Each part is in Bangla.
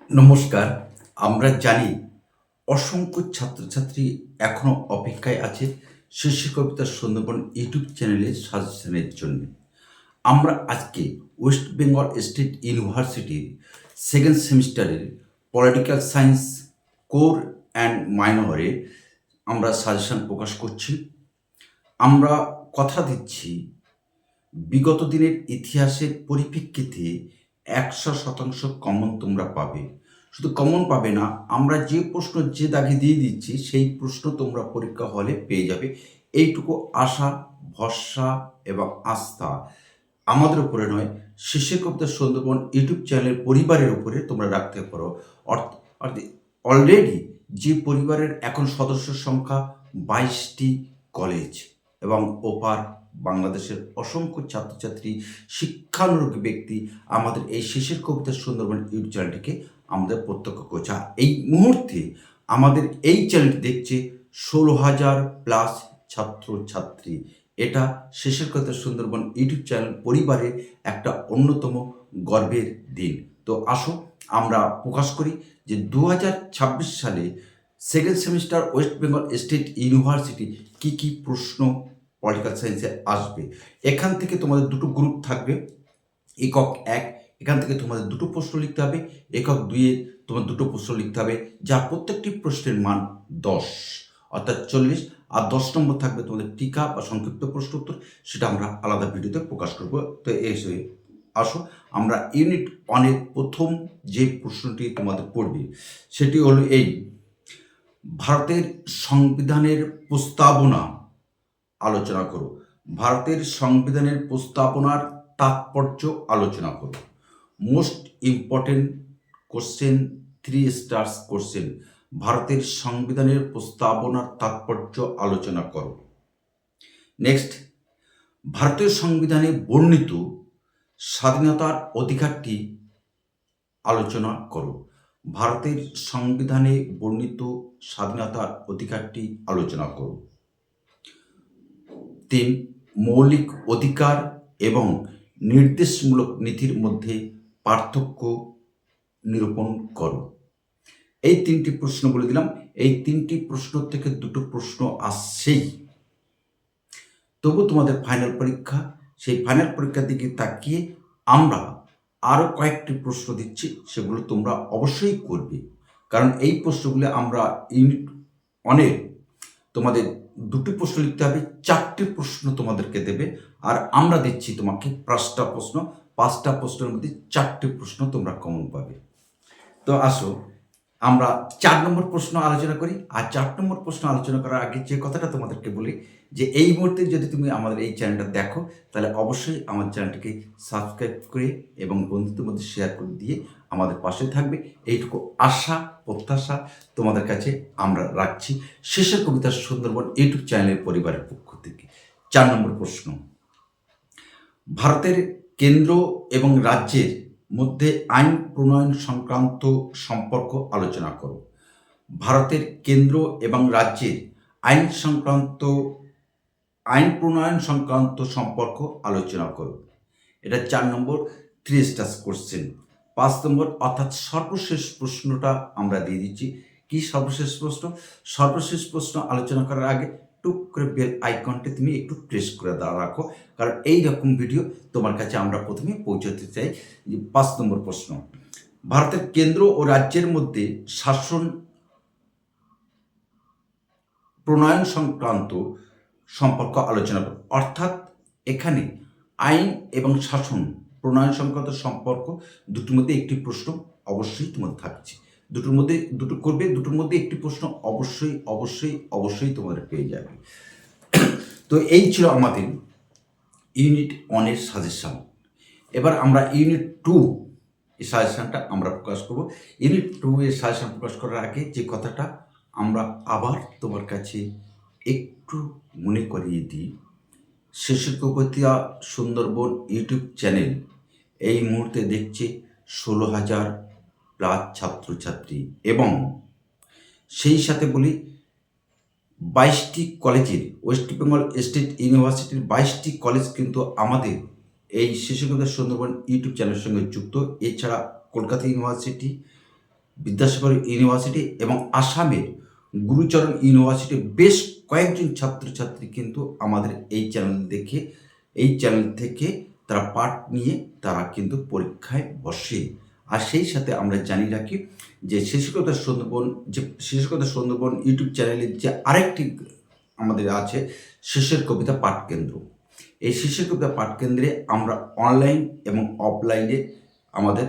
নমস্কার। আমরা জানি অসংখ্য ছাত্রছাত্রী এখনো অপেক্ষায় আছে শিশু কবিতা সুন্দরবন ইউটিউব চ্যানেলের সাজেশনের জন্য। আমরা আজকে ওয়েস্ট বেঙ্গল স্টেট ইউনিভার্সিটির সেকেন্ড সেমিস্টারের পলিটিক্যাল সায়েন্স কোর অ্যান্ড মাইনরে আমরা সাজেশন প্রকাশ করছি। আমরা কথা দিচ্ছি বিগত দিনের ইতিহাসের পরিপ্রেক্ষিতে ১০০% কমন তোমরা পাবে। শুধু কমন পাবে না, আমরা যে প্রশ্ন যে দাগে দিয়ে দিচ্ছি সেই প্রশ্ন তোমরা পরীক্ষা হলে পেয়ে যাবে। এইটুকু আশা, ভরসা এবং আস্থা আমাদের উপরে নয়, শিশির কবিতা সুন্দরবন ইউটিউব চ্যানেলের পরিবারের উপরে তোমরা রাখতে পারো। অর্থাৎ অলরেডি যে পরিবারের এখন সদস্য সংখ্যা ২২টি কলেজ এবং ওপার বাংলাদেশের অসংখ্য ছাত্রছাত্রী, শিক্ষানুরাগী ব্যক্তি আমাদের এই শিশির কবিতা সুন্দরবন ইউটিউব চ্যানেলটিকে আমাদের প্রত্যক্ষ করছে। এই মুহূর্তে আমাদের এই চ্যানেলটি দেখছে ১৬,০০০+ ছাত্রছাত্রী। এটা শিশির কবিতা সুন্দরবন ইউটিউব চ্যানেল পরিবারের একটা অন্যতম গর্বের দিন। তো আসো আমরা প্রকাশ করি যে ২০২৬ সালে second semester West Bengal state university কী প্রশ্ন পলিটিক্যাল সায়েন্সে আসবে। এখান থেকে তোমাদের দুটো গ্রুপ থাকবে। একক ১, এখান থেকে তোমাদের দুটো প্রশ্ন লিখতে হবে। একক ২ এ তোমার দুটো প্রশ্ন লিখতে হবে, যা প্রত্যেকটি প্রশ্নের মান ১০, অর্থাৎ ৪০। আর ১০ নম্বর থাকবে তোমাদের টিকা বা সংক্ষিপ্ত প্রশ্ন উত্তর, সেটা আমরা আলাদা ভিডিওতে প্রকাশ করব। তো আসো আমরা ইউনিট ১ এর প্রথম যে প্রশ্নটি তোমাদের পড়বে সেটি হলো এই: ভারতের সংবিধানের প্রস্তাবনা আলোচনা করো। ভারতের সংবিধানের প্রস্তাবনার তাৎপর্য আলোচনা করো। Most important question, 3 stars question. ভারতের সংবিধানের প্রস্তাবনার তাৎপর্য আলোচনা করো। নেক্সট, ভারতীয় সংবিধানে বর্ণিত স্বাধীনতার অধিকারটি আলোচনা করো। ভারতের সংবিধানে বর্ণিত স্বাধীনতার অধিকারটি আলোচনা করো। ৩, মৌলিক অধিকার এবং নির্দেশমূলক নীতির মধ্যে পার্থক্য নিরূপণ করো। এই ৩টি প্রশ্ন বলে দিলাম। এই ৩টি প্রশ্ন থেকে দুটো প্রশ্ন আসছেই। তবু তোমাদের ফাইনাল পরীক্ষা, সেই ফাইনাল পরীক্ষার দিকে তাকিয়ে আমরা আরও কয়েকটি প্রশ্ন দিচ্ছি, সেগুলো তোমরা অবশ্যই করবে। কারণ এই প্রশ্নগুলো আমরা ইউনিট 1 তোমাদের দুটি প্রশ্ন লিখতে হবে, 4টি প্রশ্ন তোমাদেরকে দেবে। আর আমরা দিচ্ছি তোমাকে 5টা প্রশ্ন, 5টা প্রশ্নের মধ্যে 4টি প্রশ্ন তোমরা কমন পাবে। তো আসো আমরা 4 নম্বর প্রশ্ন আলোচনা করি। আর 4 নম্বর প্রশ্ন আলোচনা করার আগে যে কথাটা তোমাদেরকে বলি যে এই মুহূর্তে যদি তুমি আমাদের এই চ্যানেলটা দেখো, তাহলে অবশ্যই আমার চ্যানেলটিকে সাবস্ক্রাইব করে এবং বন্ধুদের মধ্যে শেয়ার করে দিয়ে আমাদের পাশে থাকবে, এইটুকু আশা প্রত্যাশা তোমাদের কাছে আমরা রাখছি শেষের কবিতা সুন্দরবন ইউটিউব চ্যানেলের পরিবারের পক্ষ থেকে। 4 নম্বর প্রশ্ন: ভারতের কেন্দ্র এবং রাজ্যের মধ্যে আইন প্রণয়ন সংক্রান্ত সম্পর্ক আলোচনা করো। ভারতের কেন্দ্র এবং রাজ্যের আইন প্রণয়ন সংক্রান্ত সম্পর্ক আলোচনা করো। এটা 4 নম্বর 3 স্টার্স কোশ্চেন। 5 নম্বর অর্থাৎ সর্বশেষ প্রশ্নটা আমরা দিয়ে দিচ্ছি। কি সর্বশেষ প্রশ্ন? সর্বশেষ প্রশ্ন আলোচনা করার আগে টুক করে বেল আইকনটি তুমি একটু প্রেস করে রাখো, কারণ এই রকম ভিডিও তোমার কাছে আমরা প্রথমে পৌঁছতে চাই। 5 নম্বর প্রশ্ন: ভারতের কেন্দ্র ও রাজ্যের মধ্যে শাসন প্রণয়ন সংক্রান্ত সম্পর্ক আলোচনা করো। অর্থাৎ এখানে আইন এবং শাসন প্রণয়ন সংক্রান্ত সম্পর্ক দুটোর মধ্যে একটি প্রশ্ন অবশ্যই তোমার থাকছে। দুটোর মধ্যে দুটো করবে, দুটোর মধ্যে একটি প্রশ্ন অবশ্যই অবশ্যই অবশ্যই তোমাদের পেয়ে যাবে। তো এই ছিল আমাদের ইউনিট 1 এর সাজেশন। এবার আমরা ইউনিট 2 এই সাজেশনটা আমরা প্রকাশ করব। ইউনিট 2 এর সাজেশন প্রকাশ করার আগে যে কথাটা আমরা আবার তোমার কাছে একটু মনে করিয়ে দিই, শিশির কবিতা সুন্দরবন ইউটিউব চ্যানেল এই মুহূর্তে দেখছে ১৬,০০০+ ছাত্রছাত্রী এবং সেই সাথে বলি 22টি কলেজের, ওয়েস্ট বেঙ্গল স্টেট ইউনিভার্সিটির 22টি কলেজ কিন্তু আমাদের এই শিশির কবিতা সুন্দরবন ইউটিউব চ্যানেলের সঙ্গে যুক্ত। এছাড়া কলকাতা ইউনিভার্সিটি, বিদ্যাসাগর ইউনিভার্সিটি এবং আসামের গুরুচরণ ইউনিভার্সিটি বেশ কয়েকজন ছাত্রছাত্রী কিন্তু আমাদের এই চ্যানেল থেকে তারা পাঠ নিয়ে তারা কিন্তু পরীক্ষায় বসে। আর সেই সাথে আমরা জানি রাখি যে শিশুকথা সুন্দরবন ইউটিউব চ্যানেলের যে আরেকটি আমাদের আছে শেষের কবিতা পাঠ কেন্দ্র। এই শেষের কবিতা পাঠ কেন্দ্রে আমরা অনলাইন এবং অফলাইনে আমাদের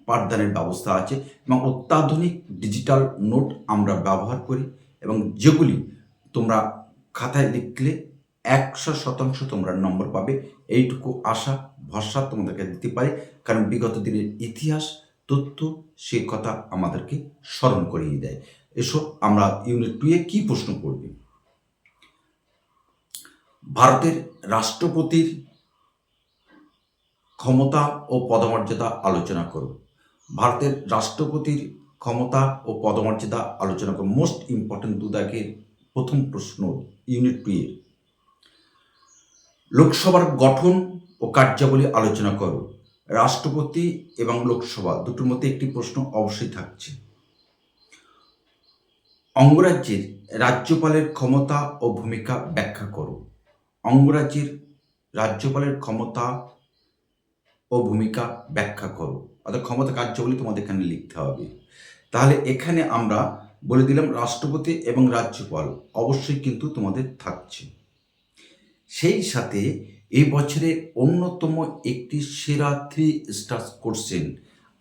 পাঠদানের ব্যবস্থা আছে এবং অত্যাধুনিক ডিজিটাল নোট আমরা ব্যবহার করি এবং যেগুলি তোমরা খাতায় লিখলে 100% তোমরা নম্বর পাবে, এইটুকু আশা ভরসা তোমাদেরকে দিতে পারে। কারণ বিগত দিনের ইতিহাস তথ্য সে কথা আমাদেরকে স্মরণ করিয়ে দেয়। এসো আমরা ইউনিট 2 কি প্রশ্ন করবে। ভারতের রাষ্ট্রপতির ক্ষমতা ও পদমর্যাদা আলোচনা করো। ভারতের রাষ্ট্রপতির ক্ষমতা ও পদমর্যাদা আলোচনা করো। মোস্ট ইম্পর্টেন্ট 2 দাগের প্রথম প্রশ্ন ইউনিট 2 এর। লোকসভার গঠন ও কার্যাবলী আলোচনা করো। রাষ্ট্রপতি এবং লোকসভা দুটোর মধ্যে একটি প্রশ্ন অবশ্যই থাকছে। অঙ্গরাজ্যের রাজ্যপালের ক্ষমতা ও ভূমিকা ব্যাখ্যা করো। অঙ্গরাজ্যের রাজ্যপালের ক্ষমতা ও ভূমিকা ব্যাখ্যা করো, অর্থাৎ ক্ষমতা কার্যাবলী তোমাদের এখানে লিখতে হবে। তাহলে এখানে আমরা বলে দিলাম রাষ্ট্রপতি এবং রাজ্যপাল অবশ্যই কিন্তু তোমাদের থাকছে। সেই সাথে এই বছরের অন্যতম একটি সেরা 3 স্টার কোশ্চেন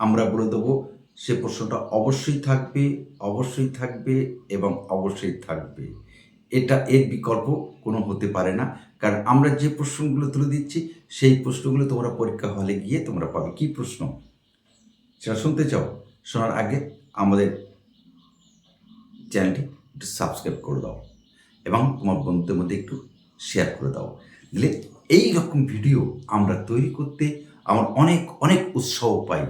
আমরা বলে দেবো, সে প্রশ্নটা অবশ্যই থাকবে এবং অবশ্যই থাকবে। এর বিকল্প কোনো হতে পারে না, কারণ আমরা যে প্রশ্নগুলো তুলে দিচ্ছি সেই প্রশ্নগুলো তোমরা পরীক্ষা হলে গিয়ে তোমরা পাবে। কি প্রশ্ন সেটা শুনতে চাও? শোনার আগে আমাদের চ্যানেলটি একটু সাবস্ক্রাইব করে দাও এবং তোমার বন্ধুদের মধ্যে একটু শেয়ার করে দাও। দিলে এই রকম ভিডিও আমরা তৈরি করতে আমার অনেক উৎসাহ পাই।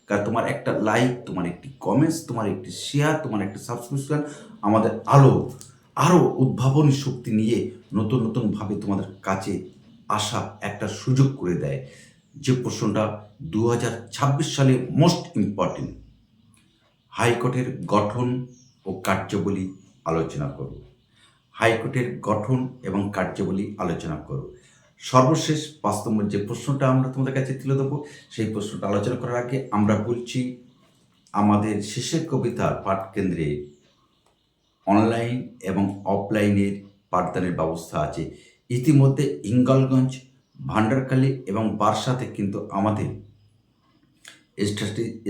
কারণ তোমার একটা লাইক, তোমার একটি কমেন্টস, তোমার একটি শেয়ার, তোমার একটা সাবস্ক্রিপশন আমাদের আরও উদ্ভাবনী শক্তি নিয়ে নতুনভাবে তোমাদের কাছে আসা একটা সুযোগ করে দেয়। যে প্রশ্নটা 2026 সালে মোস্ট ইম্পর্টেন্ট, হাইকোর্টের গঠন ও কার্যাবলী আলোচনা করো। হাইকোর্টের গঠন এবং কার্যাবলী আলোচনা করো। সর্বশেষ 5 নম্বর যে প্রশ্নটা আমরা তোমাদের কাছে তুলে দেবো, সেই প্রশ্নটা আলোচনা করার আগে আমরা বলছি আমাদের শেষের কবিতার পাঠ কেন্দ্রে অনলাইন এবং অফলাইনের পাঠদানের ব্যবস্থা আছে। ইতিমধ্যে ইঙ্গলগঞ্জ, ভান্ডারকালী এবং বারাসাতে কিন্তু আমাদের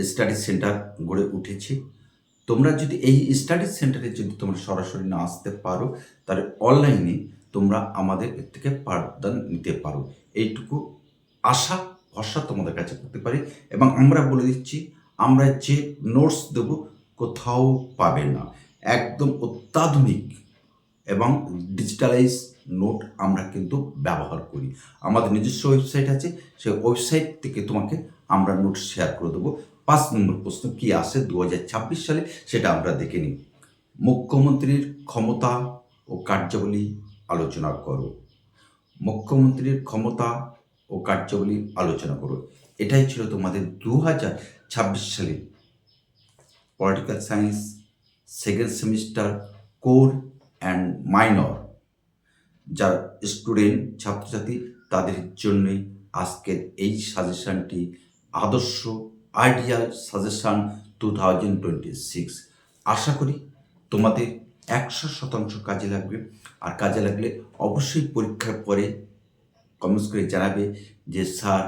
স্টাডি সেন্টার গড়ে উঠেছে। তোমরা যদি এই স্টাডি সেন্টারে যদি তোমরা সরাসরি না আসতে পারো, তাহলে অনলাইনে তোমরা আমাদের এর থেকে পাঠদান নিতে পারো। এইটুকু আশা ভরসা তোমাদের কাছে করতে পারি এবং আমরা বলে দিচ্ছি, আমরা যে নোটস দেবো কোথাও পাবে না। একদম অত্যাধুনিক এবং ডিজিটালাইজ নোট আমরা কিন্তু ব্যবহার করি। আমাদের নিজস্ব ওয়েবসাইট আছে, সেই ওয়েবসাইট থেকে তোমাকে আমরা নোট শেয়ার করে দেবো। 5 নম্বর প্রশ্ন কী আসে 2026 সালে সেটা আমরা দেখে নিই। মুখ্যমন্ত্রীর ক্ষমতা ও কার্যাবলী আলোচনা করো। মুখ্যমন্ত্রীর ক্ষমতা ও কার্যাবলী আলোচনা করো। এটাই ছিল তোমাদের 2026 সালে political science second semester core and minor যারা স্টুডেন্ট ছাত্রছাত্রী তাদের জন্যই আজকের এই সাজেশানটি আদর্শ আইডিয়াল সাজেশান 2026। আশা করি তোমাদের 100% কাজে লাগবে। আর কাজে লাগলে অবশ্যই পরীক্ষার পরে কমেন্টস করে জানাবে যে স্যার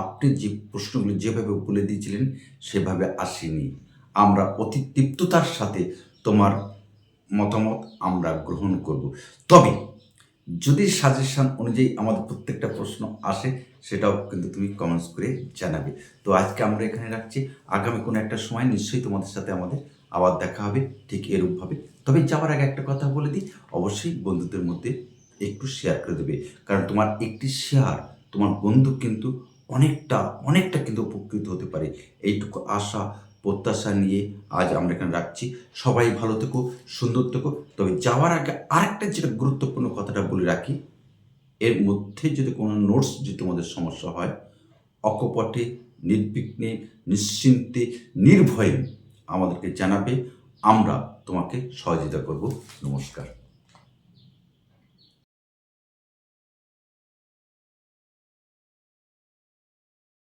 আপনি যে প্রশ্নগুলো যেভাবে বলে দিয়েছিলেন সেভাবে আসেনি। আমরা অতি তৃপ্ততার সাথে তোমার মতামত আমরা গ্রহণ করব। তবে যদি সাজেশন অনুযায়ী আমাদের প্রত্যেকটা প্রশ্ন আসে সেটাও কিন্তু তুমি কমেন্টস করে জানাবে। তো আজকে আমরা এখানে রাখছি। আগামী কোনো একটা সময় নিশ্চয়ই তোমাদের সাথে আমাদের আবার দেখা হবে ঠিক এরূপভাবে। তবে যাওয়ার আগে একটা কথা বলে দিই, অবশ্যই বন্ধুদের মধ্যে একটু শেয়ার করে দেবে। কারণ তোমার একটি শেয়ার তোমার বন্ধু কিন্তু অনেকটা কিন্তু উপকৃত হতে পারে। এইটুকু আশা প্রত্যাশা নিয়ে আজ আমরা এখানে রাখছি। সবাই ভালো থেকো, সুন্দর থেকো। তবে যাওয়ার আগে আরেকটা যেটা গুরুত্বপূর্ণ কথাটা বলে রাখি, এর মধ্যে যদি কোনো নোটস যদি তোমাদের সমস্যা হয় অকপটে নির্বিঘ্নে নিশ্চিন্তে নির্ভয়ে আমাদেরকে জানাবে, আমরা তোমাকে সহযোগিতা করব। নমস্কার।